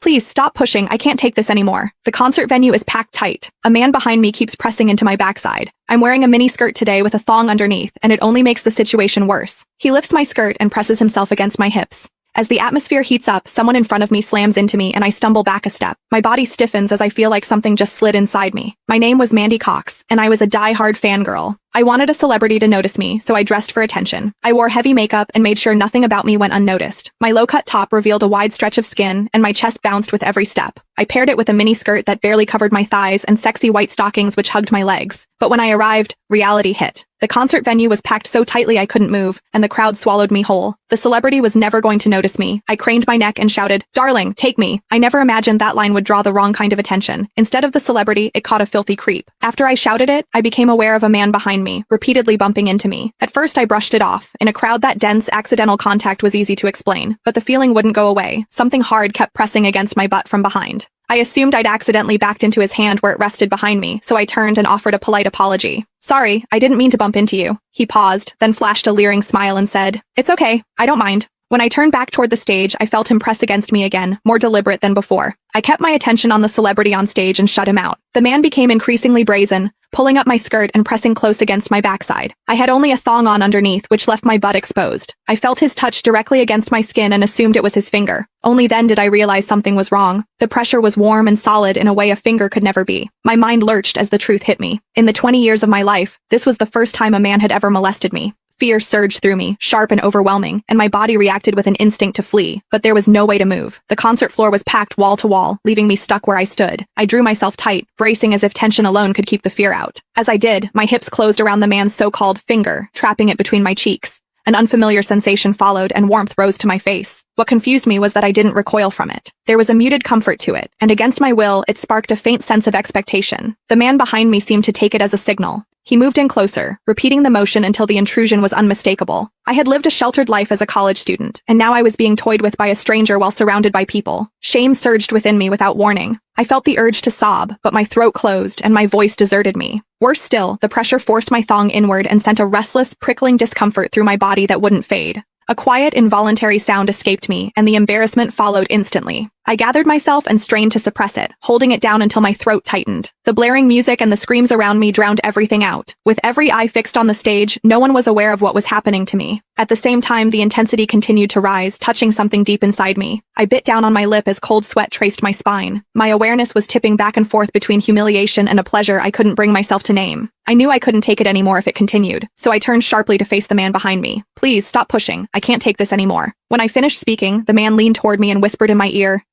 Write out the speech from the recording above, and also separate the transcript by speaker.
Speaker 1: Please stop pushing, I can't take this anymore. The concert venue is packed tight. A man behind me keeps pressing into my backside. I'm wearing a mini skirt today with a thong underneath, and it only makes the situation worse. He lifts my skirt and presses himself against my hips. As the atmosphere heats up, someone in front of me slams into me and I stumble back a step. My body stiffens as I feel like something just slid inside me. My name was Mandy Cox, and I was a die-hard fangirl. I wanted a celebrity to notice me, so I dressed for attention. I wore heavy makeup and made sure nothing about me went unnoticed. My low-cut top revealed a wide stretch of skin, and my chest bounced with every step. I paired it with a mini skirt that barely covered my thighs and sexy white stockings which hugged my legs. But when I arrived, reality hit. The concert venue was packed so tightly I couldn't move, and the crowd swallowed me whole. The celebrity was never going to notice me. I craned my neck and shouted, "Darling, take me." I never imagined that line would draw the wrong kind of attention. Instead of the celebrity, it caught a filthy creep. After I shouted it, I became aware of a man behind me, repeatedly bumping into me. At first I brushed it off. In a crowd that dense, accidental contact was easy to explain. But the feeling wouldn't go away. Something hard kept pressing against my butt from behind. I assumed I'd accidentally backed into his hand where it rested behind me, so I turned and offered a polite apology. "Sorry, I didn't mean to bump into you." He paused, then flashed a leering smile and said, "It's okay, I don't mind." When I turned back toward the stage, I felt him press against me again, more deliberate than before. I kept my attention on the celebrity on stage and shut him out. The man became increasingly brazen, pulling up my skirt and pressing close against my backside. I had only a thong on underneath, which left my butt exposed. I felt his touch directly against my skin and assumed it was his finger. Only then did I realize something was wrong. The pressure was warm and solid in a way a finger could never be. My mind lurched as the truth hit me. In the 20 years of my life, this was the first time a man had ever molested me. Fear surged through me, sharp and overwhelming, and my body reacted with an instinct to flee. But there was no way to move. The concert floor was packed wall to wall, leaving me stuck where I stood. I drew myself tight, bracing as if tension alone could keep the fear out. As I did, my hips closed around the man's so-called finger, trapping it between my cheeks. An unfamiliar sensation followed, and warmth rose to my face. What confused me was that I didn't recoil from it. There was a muted comfort to it, and against my will, it sparked a faint sense of expectation. The man behind me seemed to take it as a signal. He moved in closer, repeating the motion until the intrusion was unmistakable. I had lived a sheltered life as a college student, and now I was being toyed with by a stranger while surrounded by people. Shame surged within me without warning. I felt the urge to sob, but my throat closed and my voice deserted me. Worse still, the pressure forced my thong inward and sent a restless, prickling discomfort through my body that wouldn't fade. A quiet, involuntary sound escaped me, and the embarrassment followed instantly. I gathered myself and strained to suppress it, holding it down until my throat tightened. The blaring music and the screams around me drowned everything out. With every eye fixed on the stage, no one was aware of what was happening to me. At the same time, the intensity continued to rise, touching something deep inside me. I bit down on my lip as cold sweat traced my spine. My awareness was tipping back and forth between humiliation and a pleasure I couldn't bring myself to name. I knew I couldn't take it anymore if it continued, so I turned sharply to face the man behind me. "Please, stop pushing. I can't take this anymore." When I finished speaking, the man leaned toward me and whispered in my ear,